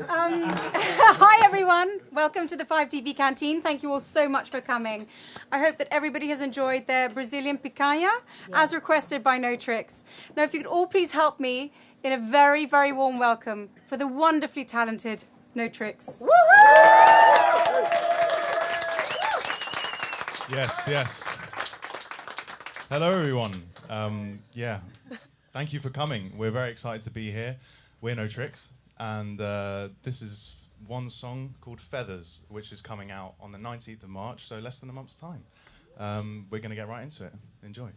Hi everyone, welcome to the 5TV Canteen. Thank you all so much for coming. I hope that everybody has enjoyed their Brazilian picanha as requested by No Trixx. Now if you could all please help me in a very, very warm welcome for the wonderfully talented No Trixx. Yes. Hello everyone. Thank you for coming. We're very excited to be here. We're No Trixx, and this is one song called Feathers, which is coming out on the 19th of March, so less than a month's time. We're going to get right into it. Enjoy.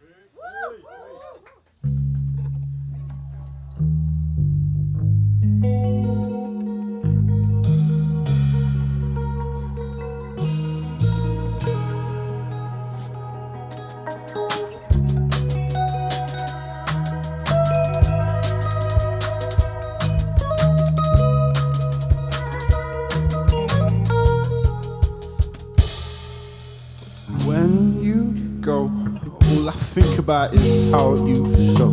When you go, all I think about is how you show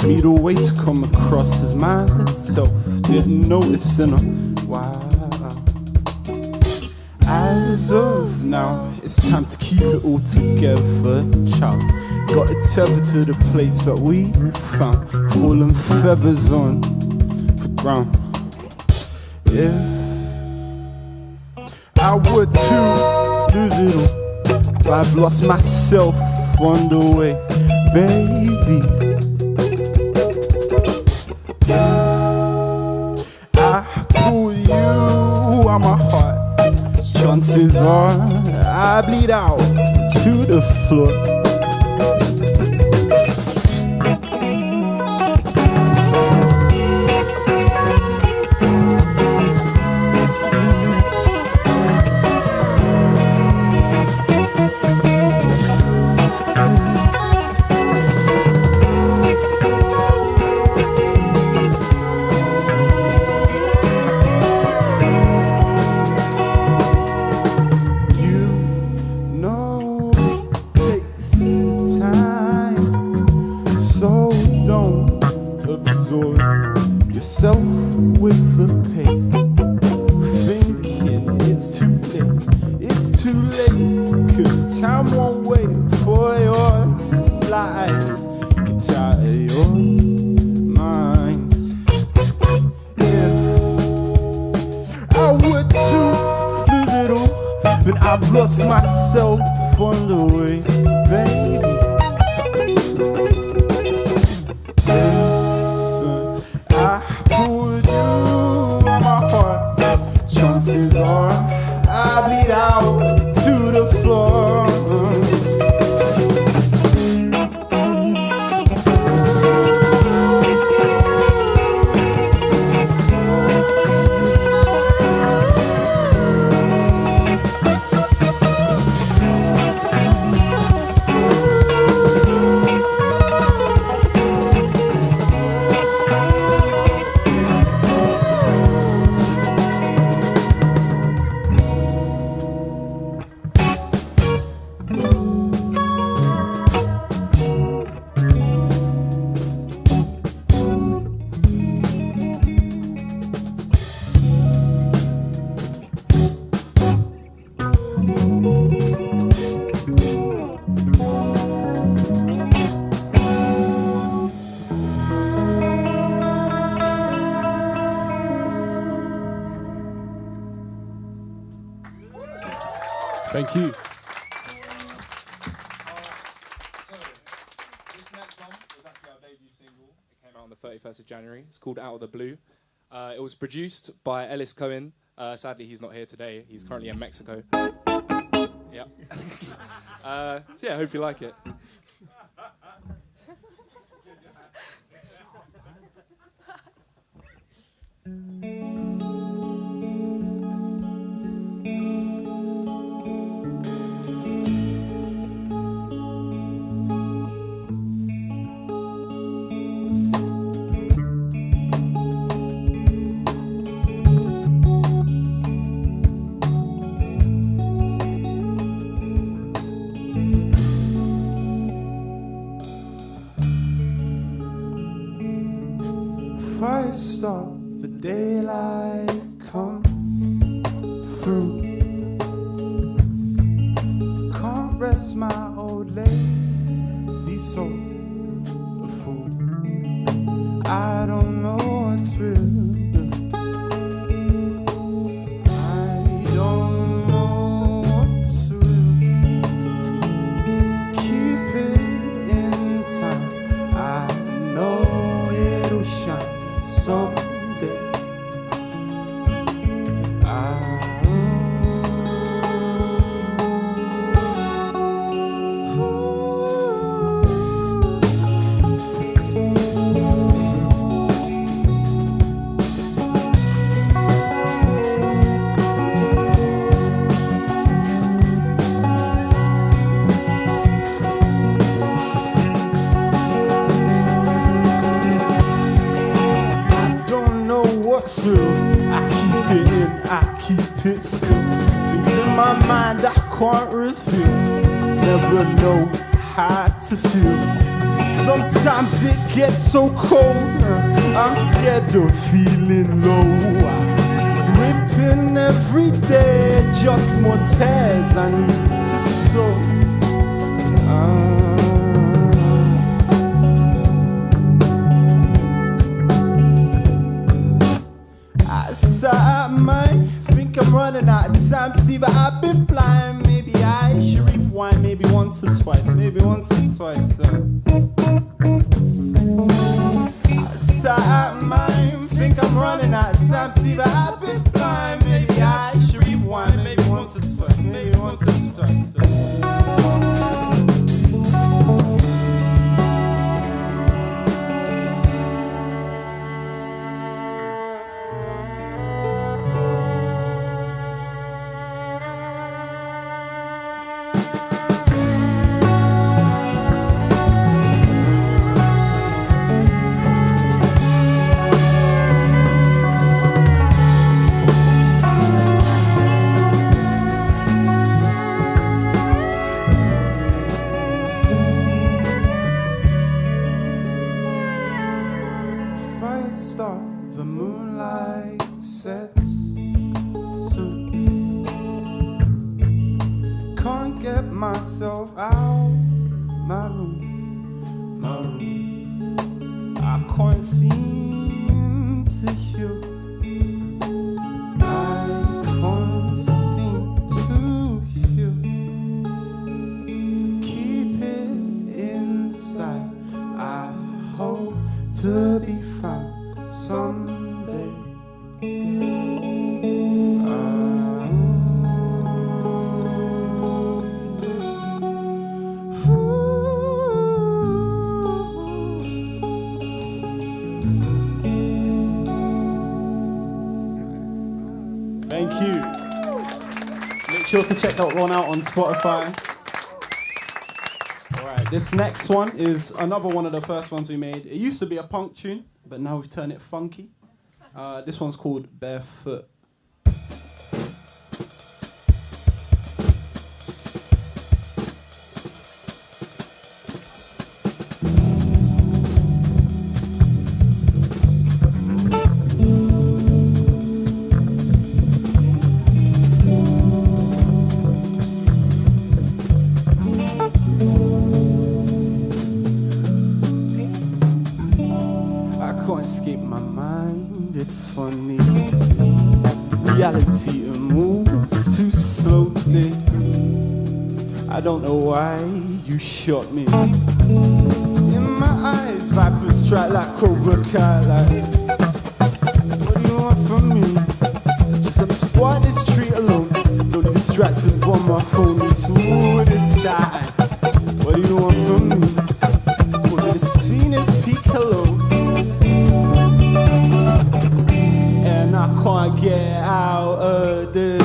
me the way to come across as myself. Didn't notice in a while. As of now, it's time to keep it all together, child. Got it tethered to the place that we found, falling feathers on the ground. If I were to lose it all, I've lost myself on the way, baby. I pull you on my heart. Chances are I bleed out to the floor. Yourself with the pace, thinking it's too late, 'cause time won't wait for your slice. Get out of your mind. If I were to lose it all, then I've lost myself on the way, baby. Chances are I bleed out to the floor. Thank you. So, this next one was actually our debut single. It came out on the 31st of January. It's called Out of the Blue. It was produced by Ellis Cohen. Sadly, he's not here today. He's currently in Mexico. Yeah. So yeah, I hope you like it. Fire stop for daylight rest my old lazy soul. A fool. I don't know what's real. I don't know what's real. Keep it in time. I know it'll shine someday. It's still things in my mind I can't reveal. Never know how to feel. Sometimes it gets so cold, I'm scared of feeling low. I'm ripping every day, just more tears I need to sow. I saw my I'm running out of time, see, but I've been blind. Maybe I should rewind, maybe once or twice, maybe once or twice. I sat mine, think I'm running out of time, see, but I've been blind. Maybe I should rewind, maybe once or twice, maybe once or twice. Myself out my room. I can't seem to heal. I can't seem to heal. Keep it inside. I hope to be found someday. Thank you. Make sure to check that one out on Spotify. Alright, this next one is another one of the first ones we made. It used to be a punk tune, but now we've turned it funky. This one's called Barefoot. Reality moves too slowly. I don't know why you shot me. In my eyes, vipers strike like Cobra Kai. Like, what do you want from me? Just let me squat this street alone. No distractions on my phone through the time. What do you want from me? Cause the scene is peak hello. And I can't get out of there.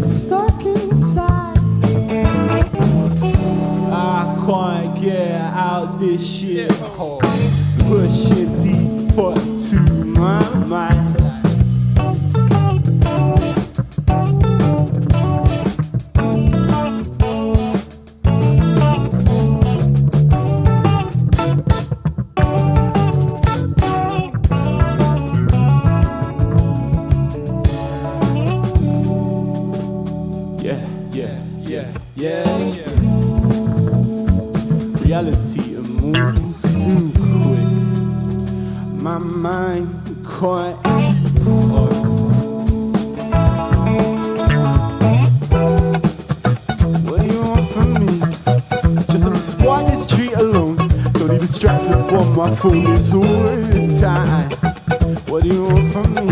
Stuck inside. I can't get out this shit hole. Pushing deeper to my mind. reality and moves too quick. My mind can't keep up. What do you want from me? Just on the spot this street alone. Don't even stress it on my phone this all the time. What do you want from me?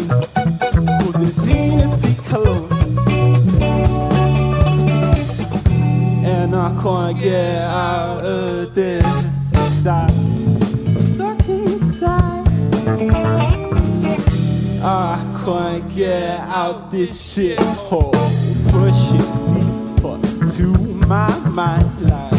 Go to the scene and speak alone. And I can't get out of this side. Stuck inside. I can't get out this shit hole. Push it deeper to my mind like.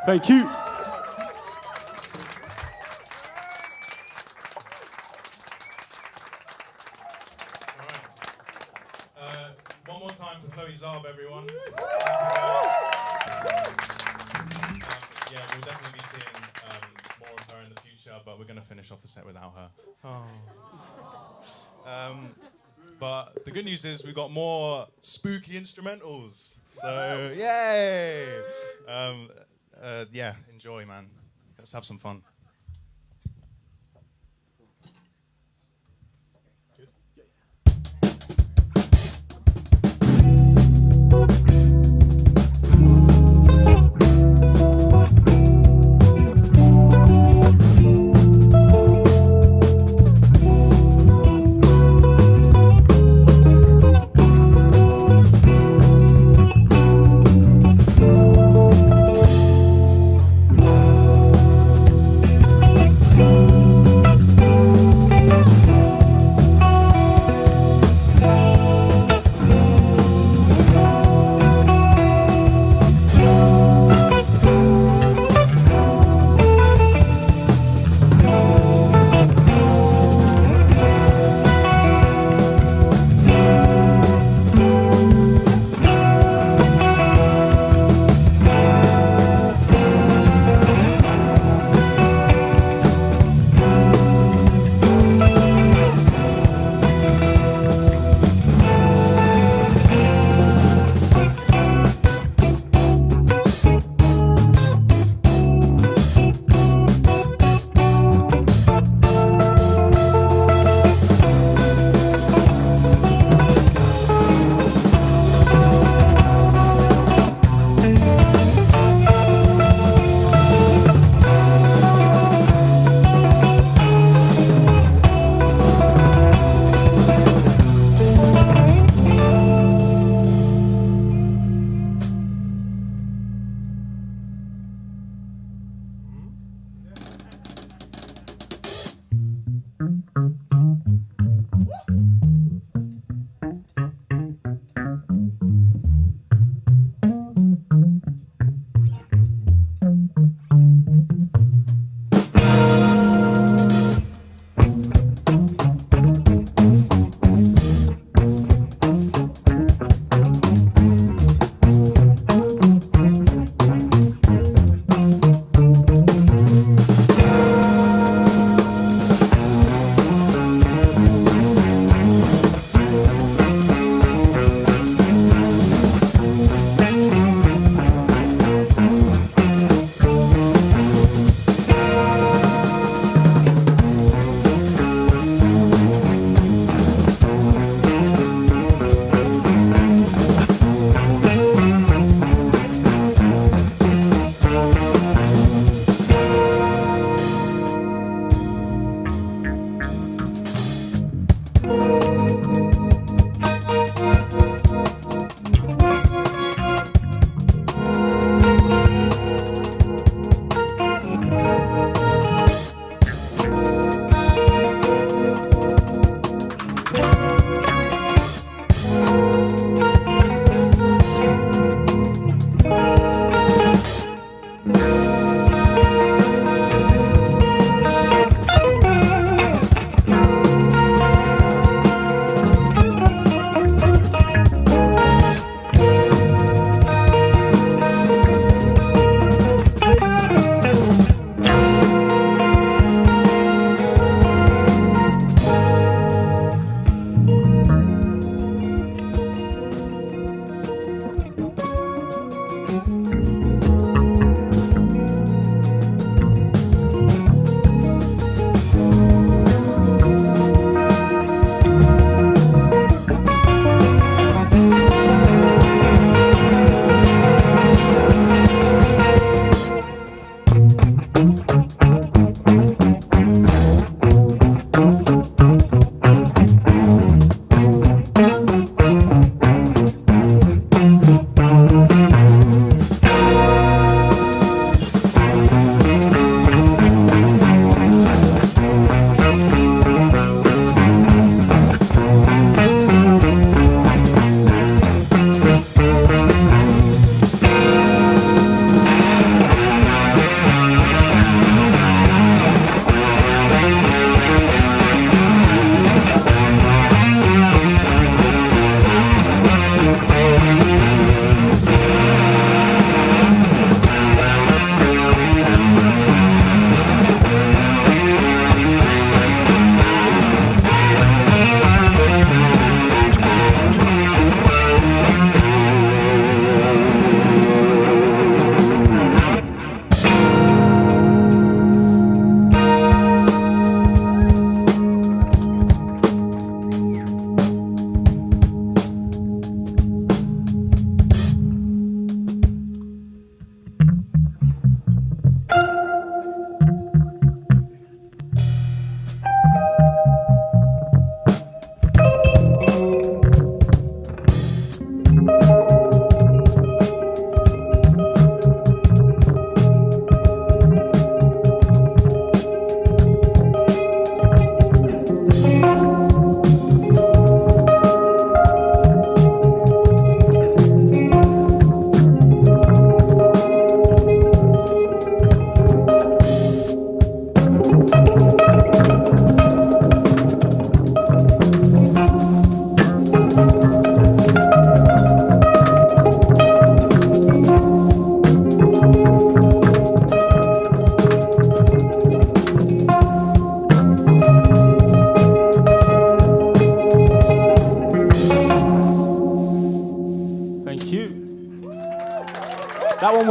Thank you. One more time for Chloe Zarb, everyone. Yeah, we'll definitely be seeing more of her in the future, but we're going to finish off the set without her. But the good news is we've got more spooky instrumentals. So, yay! Yeah, enjoy, man. Let's have some fun.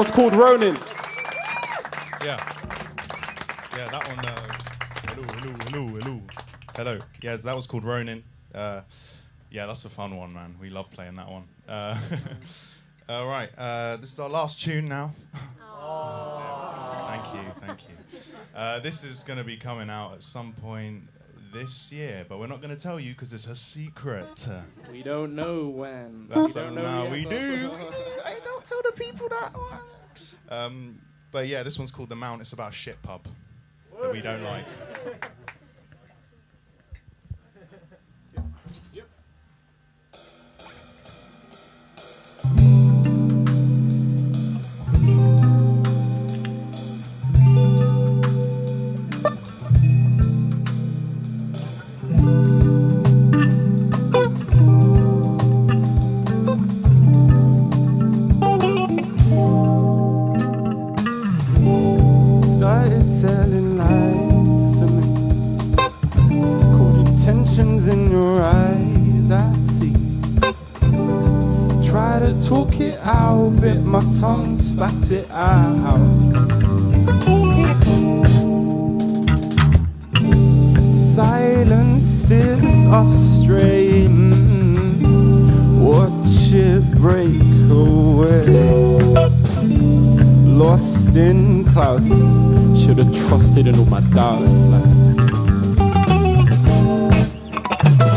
one's called Ronin. Yeah. Yeah, that one. Hello. Yeah, that was called Ronin. Yeah, that's a fun one, man. We love playing that one. All right, this is our last tune now. Thank you. This is going to be coming out at some point this year, but we're not going to tell you because it's a secret. We don't know when. That's we don't know now yet. we do. I don't tell the people that one. But yeah, this one's called The Mount. It's about a shit pub that we don't like. Tongue spat it out. Silence steers us straight. Watch it break away. Lost in clouds. Should've trusted in all my doubts. Like,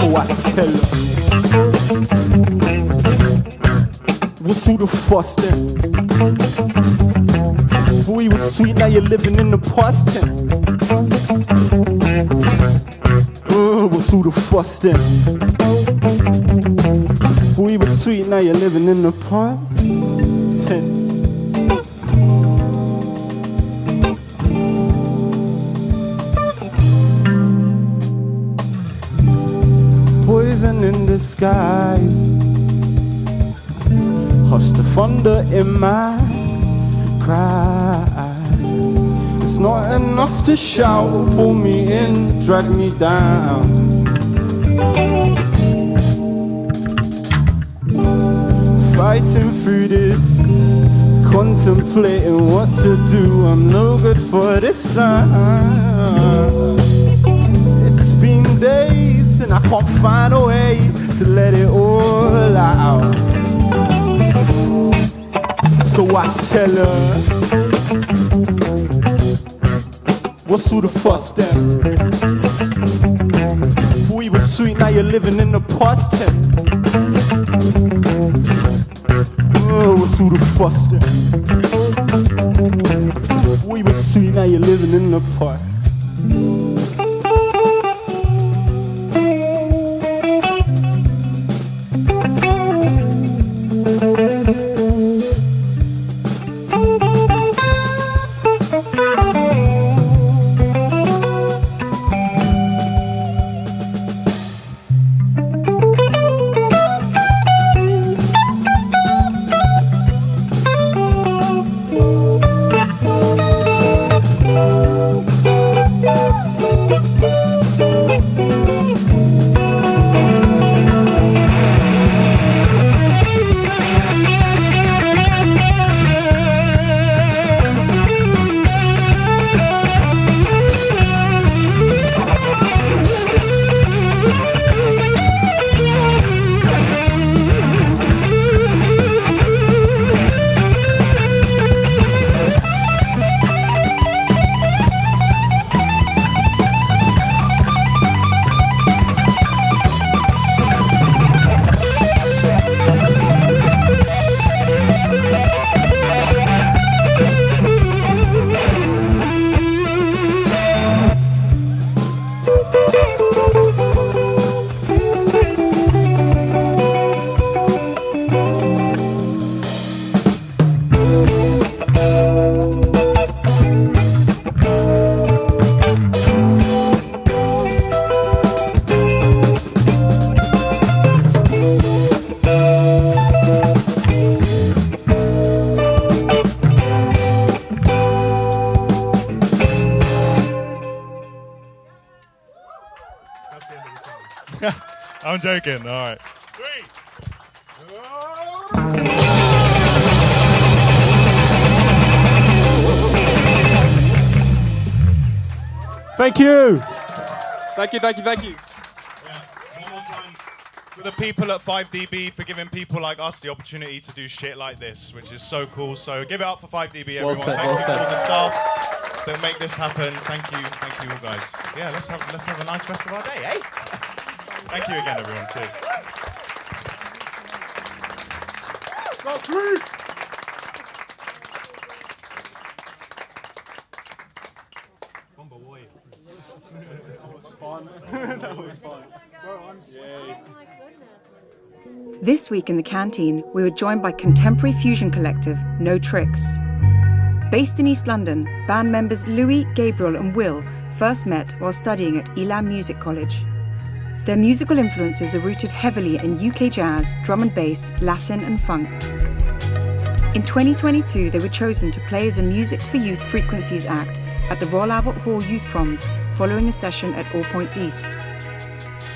oh, I tell you. What's all the fuss then? Before you was sweet, now you're living in the past tense. Oh, what's all the fuss then? Before you was sweet, now you're living in the past tense. Poison in disguise. Hush the thunder in my cries. It's not enough to shout, pull me in, drag me down. Fighting through this, contemplating what to do. I'm no good for this sign. It's been days and I can't find a way to let it all out. So I tell her, what's all the fuss then? Before you were sweet, now you're living in the past tense. Oh, what's all the fuss then? Before you were sweet, now you're living in the past. I'm joking. All right. 3. Thank you. Thank you, thank you, thank you. Yeah, one more time for the people at 5dB for giving people like us the opportunity to do shit like this, which is so cool. So give it up for 5dB, everyone. said, Thank well you said. to all the staff that make this happen. Thank you all guys. Yeah, let's have a nice rest of our day, eh? Thank you again, everyone. Cheers. No Trixx. That was fun. This week in the canteen, we were joined by contemporary fusion collective No Trixx. Based in East London, band members Louis, Gabriel and Will first met while studying at Elam Music College. Their musical influences are rooted heavily in UK jazz, drum and bass, Latin and funk. In 2022, they were chosen to play as a Music for Youth Frequencies act at the Royal Albert Hall Youth Proms following a session at All Points East.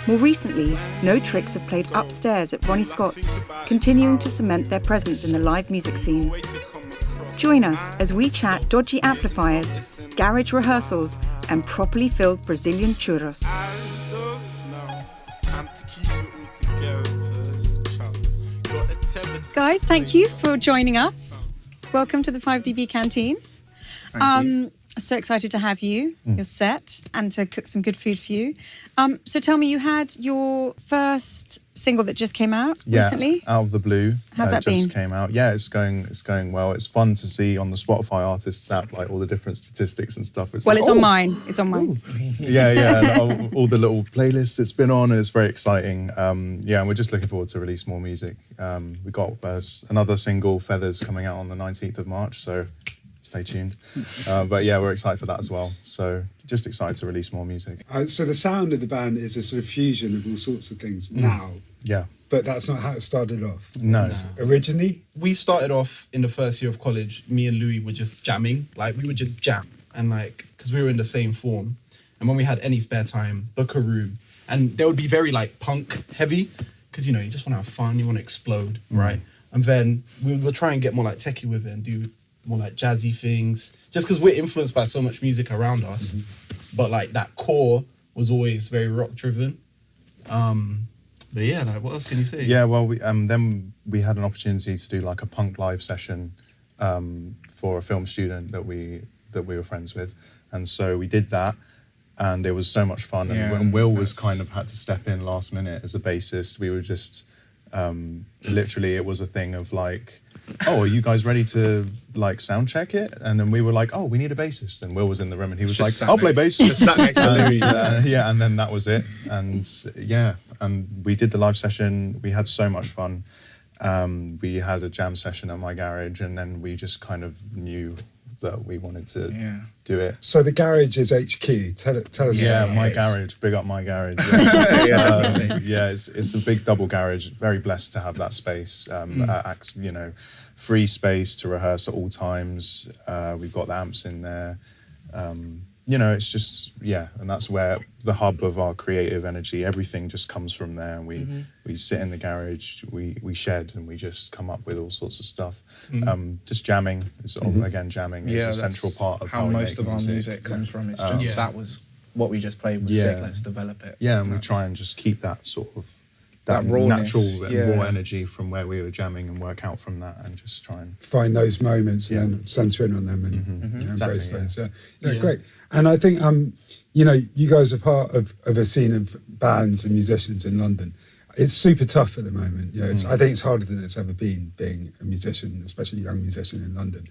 More recently, No Trixx have played upstairs at Ronnie Scott's, continuing to cement their presence in the live music scene. Join us as we chat dodgy amplifiers, garage rehearsals, and properly filled Brazilian churros. Guys, thank you for joining us. Welcome to the 5dB Canteen. So excited to have you, your set, and to cook some good food for you. So tell me, you had your first single that just came out recently? Out of the Blue. How's that just been? Came out. Yeah, it's going well. It's fun to see on the Spotify artists app, like all the different statistics and stuff. It's like, It's on mine. It's on mine. Yeah, and all the little playlists it's been on, and it's very exciting. And we're just looking forward to release more music. We got another single, Feathers, coming out on the 19th of March, so stay tuned. But yeah, we're excited for that as well. So just excited to release more music. So the sound of the band is a sort of fusion of all sorts of things now. Yeah. But that's not how it started off. No. Originally? We started off in the first year of college, me and Louis were just jamming. Like, we would just jam. And like, because we were in the same form. And when we had any spare time, book a room. And they would be very like punk heavy. Because, you know, you just want to have fun, you want to explode, right? And then we'll try and get more like techie with it and do more like jazzy things. Just because we're influenced by so much music around us. But like that core was always very rock driven. But yeah, like what else can you say? Yeah, well, then we had an opportunity to do like a punk live session for a film student that we were friends with, and so we did that, and it was so much fun. And Will was kind of had to step in last minute as a bassist. We were just literally, it was a thing of like, oh, are you guys ready to like sound check it? And then we were like, oh, we need a bassist. And Will was in the room and he was like, I'll play bass. Just sat next to Louis. Yeah, and then that was it. And yeah, and we did the live session. We had so much fun. We had a jam session at my garage, and then we just kind of knew that we wanted to do it. So the garage is HQ. Tell us Yeah, about my it. garage. Big up my garage. Yeah, it's a big double garage. Very blessed to have that space. You know, free space to rehearse at all times. We've got the amps in there. You know, it's just, and that's where the hub of our creative energy, everything just comes from there. And we sit in the garage, we shed, and we just come up with all sorts of stuff. Just jamming, jamming is a central part of how we most make of our music comes from. It's just that was what we just played was sick, let's develop it. Yeah, and we try and just keep that sort of that rawness, natural and raw energy from where we were jamming and work out from that, and just try and find those moments and then centre in on them and embrace Exactly, those. Great. And I think, you know, you guys are part of a scene of bands and musicians in London. It's super tough at the moment. You know, I think it's harder than it's ever been being a musician, especially a young musician in London.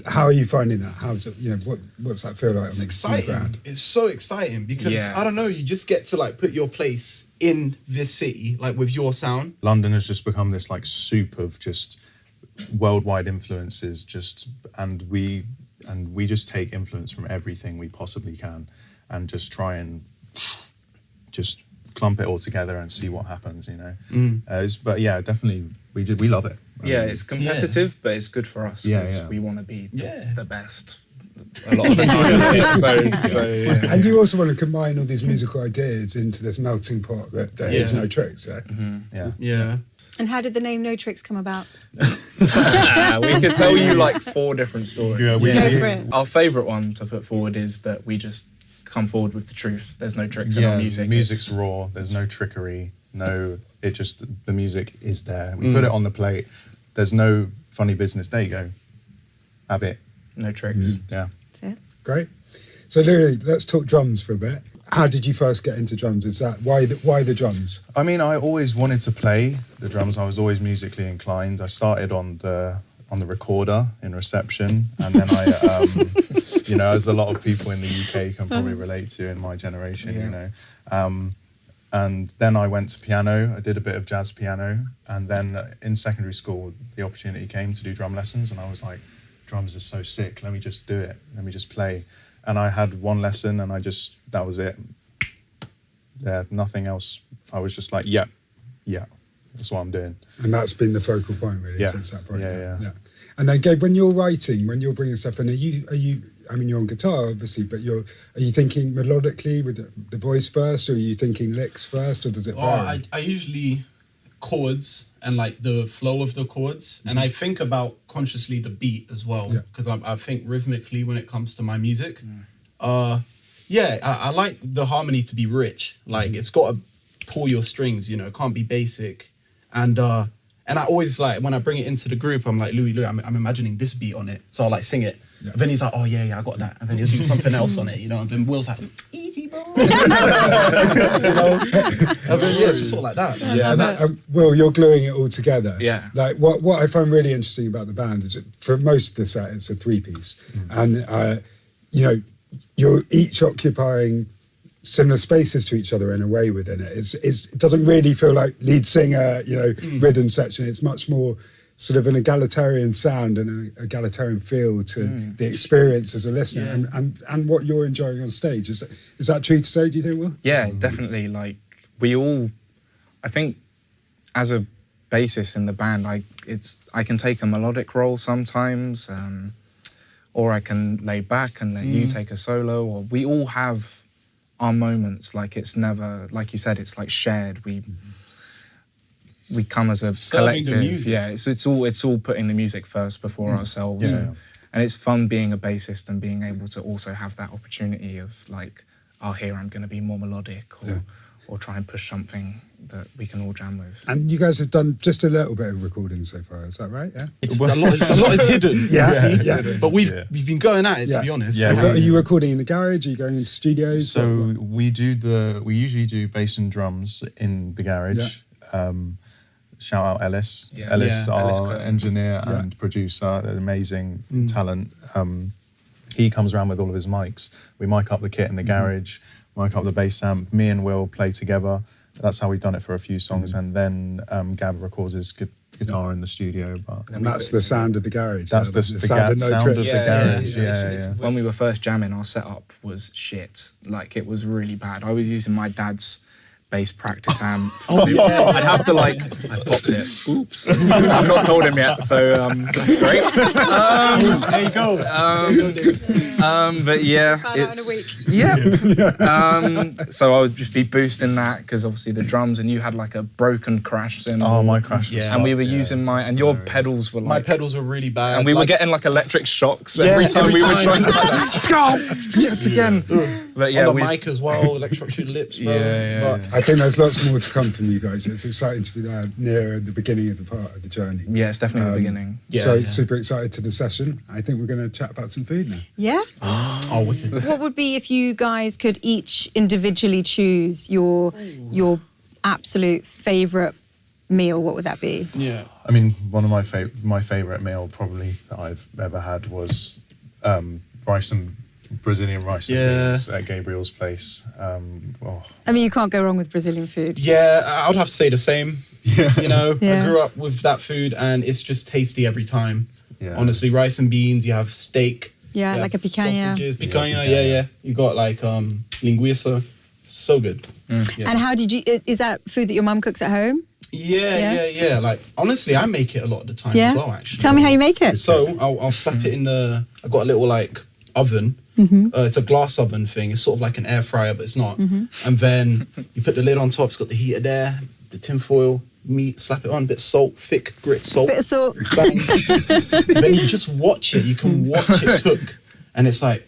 How are you finding that? How's it? You know, what's that feel like? It's exciting. It's so exciting because I don't know. You just get to like put your place in this city, like with your sound. London has just become this like soup of just worldwide influences. And we just take influence from everything we possibly can, and just try and just clump it all together and see what happens. You know, but yeah, definitely we love it. It's competitive, but it's good for us because we want to be the best a lot of the time. And you also want to combine all these musical ideas into this melting pot that is No Trixx. Yeah. And how did the name No Trixx come about? We could tell you like 4 different stories. Go for it. Our favourite one to put forward is that we just come forward with the truth. There's no tricks in our music. Music's raw. There's no trickery. The music is there. We put it on the plate. There's no funny business. There you go. Have it. No tricks. Yeah. That's it. Great. So Louis, let's talk drums for a bit. How did you first get into drums? Is that why the drums? I mean, I always wanted to play the drums. I was always musically inclined. I started on the recorder in reception, and then I, as a lot of people in the UK can probably relate to in my generation, and then I went to piano. I did a bit of jazz piano, and then in secondary school, the opportunity came to do drum lessons, and I was like, drums is so sick. Let me just do it. Let me just play. And I had one lesson, and that was it. Yeah, nothing else. I was just like, yeah, that's what I'm doing. And that's been the focal point really since that point. Yeah. And then Gabe, when you're writing, when you're bringing stuff in, are you? I mean, you're on guitar obviously, but are you thinking melodically with the voice first, or are you thinking licks first, or does it vary? I usually chords and like the flow of the chords, and I think about consciously the beat as well, because I think rhythmically when it comes to my music. I like the harmony to be rich. Like it's got to pull your strings, it can't be basic. And I always like when I bring it into the group, I'm like, Louis, I'm imagining this beat on it, so I'll like sing it. Yeah. And then he's like, oh yeah, I got that. And then he'll do something else on it, and then Will's like, easy, bro. And then it's just sort of like that. Yeah, Will, you're gluing it all together. Yeah. Like what I find really interesting about the band is that for most of the set, it's a 3-piece, and you're each occupying similar spaces to each other in a way within it. It doesn't really feel like lead singer, rhythm section. It's much more sort of an egalitarian sound and an egalitarian feel to the experience as a listener and what you're enjoying on stage. Is that true to say, do you think, Will? Yeah, definitely. Like I think as a bassist in the band, I can take a melodic role sometimes, or I can lay back and let you take a solo, or we all have our moments. Like it's never, like you said, it's like shared. We come as a collective. Yeah, it's all putting the music first before ourselves. Yeah. And it's fun being a bassist and being able to also have that opportunity of like, here I'm going to be more melodic or try and push something that we can all jam with. And you guys have done just a little bit of recording so far, is that right? Yeah. A lot is hidden. Yeah. But we've been going at it, to be honest. Yeah. Are you recording in the garage? Are you going in studios? So we usually do bass and drums in the garage. Yeah. Shout out Ellis. Yeah. Ellis, our engineer and producer, an amazing talent. He comes around with all of his mics. We mic up the kit in the garage, mic up the bass amp. Me and Will play together. That's how we've done it for a few songs. And then Gab records his guitar in the studio. And that's the sound of the garage. That's the sound of the garage. Yeah. When we were first jamming, our setup was shit. Like it was really bad. I was using my dad's bass practice amp. I'd have to I popped it. Oops. I've not told him yet, so that's great. There you go. But yeah, so I would just be boosting that because obviously the drums, and you had like a broken crash cymbal. Oh, my crash was and we were using and your pedals were like, my pedals were really bad, and we were getting like electric shocks every time we would try and go yet again. But yeah, on the mic as well, electric lips, bro. But I think there's lots more to come from you guys. It's exciting to be there near the beginning of the part of the journey. Yeah, it's definitely the beginning. Super excited to the session. I think we're going to chat about some food now. Yeah. Wicked. What would be if you guys could each individually choose your absolute favourite meal? What would that be? Yeah. I mean, one of my favourite meal probably that I've ever had was Brazilian rice and beans at Gabriel's place. I mean, you can't go wrong with Brazilian food. Yeah, I would have to say the same. Yeah. I grew up with that food and it's just tasty every time. Yeah. Honestly, rice and beans, you have steak. Yeah, like a picanha. Sausages, picanha, You got like linguiça. So good. Yeah. And how did you, is that food that your mum cooks at home? Yeah. Like, honestly, I make it a lot of the time as well, actually. Tell me how you make it. So, I'll slap it in I've got a little like oven. It's a glass oven thing. It's sort of like an air fryer, but it's not. And then you put the lid on top. It's got the heater there, the tin foil, meat, slap it on, bit of salt, thick grit salt. Bit of salt. Bang. Then you just watch it. You can watch it cook. And it's like,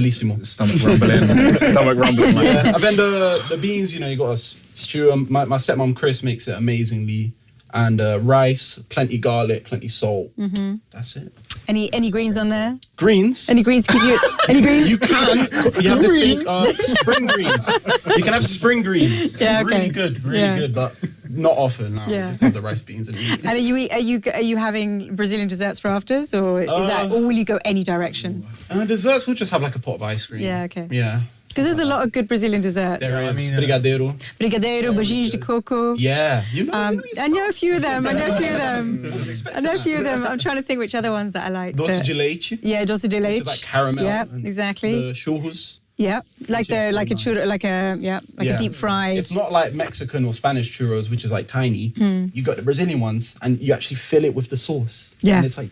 Bellissimo. Stomach rumbling. Stomach rumbling. Like. Yeah. And then the beans, you know, you got to stew 'em. My stepmom Chris makes it amazingly. And rice, plenty garlic, plenty salt. That's it. Any greens on there? Greens. Any greens to give you? Any greens? You can. You have this thing, spring greens. You can have spring greens. Yeah, okay. Really good, good, but not often. No, Yeah. just have the rice, beans, and eat. And are you having Brazilian desserts for afters, or is that, or will you go any direction? Desserts, we'll just have like a pot of ice cream. Yeah, okay. Yeah. Because there's a lot of good Brazilian desserts. There is. Brigadeiro. Brigadeiro, beijinhos de coco. Yeah. You know, I know a few of them. I know a few of them. I'm trying to think which other ones that I like. Doce de leite. Yeah, doce de leite. Which is like caramel. Yeah, exactly. The churros. Yeah, like a churro, like a deep fried. It's not like Mexican or Spanish churros, which is like tiny. You got the Brazilian ones, and you actually fill it with the sauce. Yeah. And it's like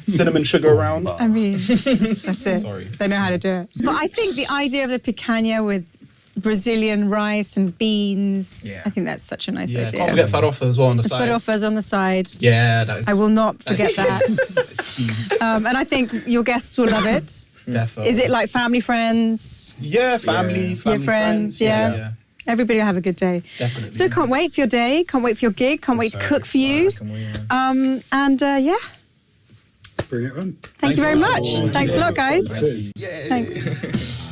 cinnamon sugar around. I mean, that's it. Sorry. They know how to do it. But I think the idea of the picanha with Brazilian rice and beans, I think that's such a nice idea. Can't forget farofa as well on the side. Farofas on the side. Yeah, that is. I will not forget that. That's huge. And I think your guests will love it. Definitely. Is it like family, friends? Yeah, family friends, yeah. Everybody will have a good day. Definitely. So can't wait for your day. Can't wait for your gig. Can't wait to cook for you. Bring it on. Thank you very much. Thanks a lot, guys. Cheers. Thanks.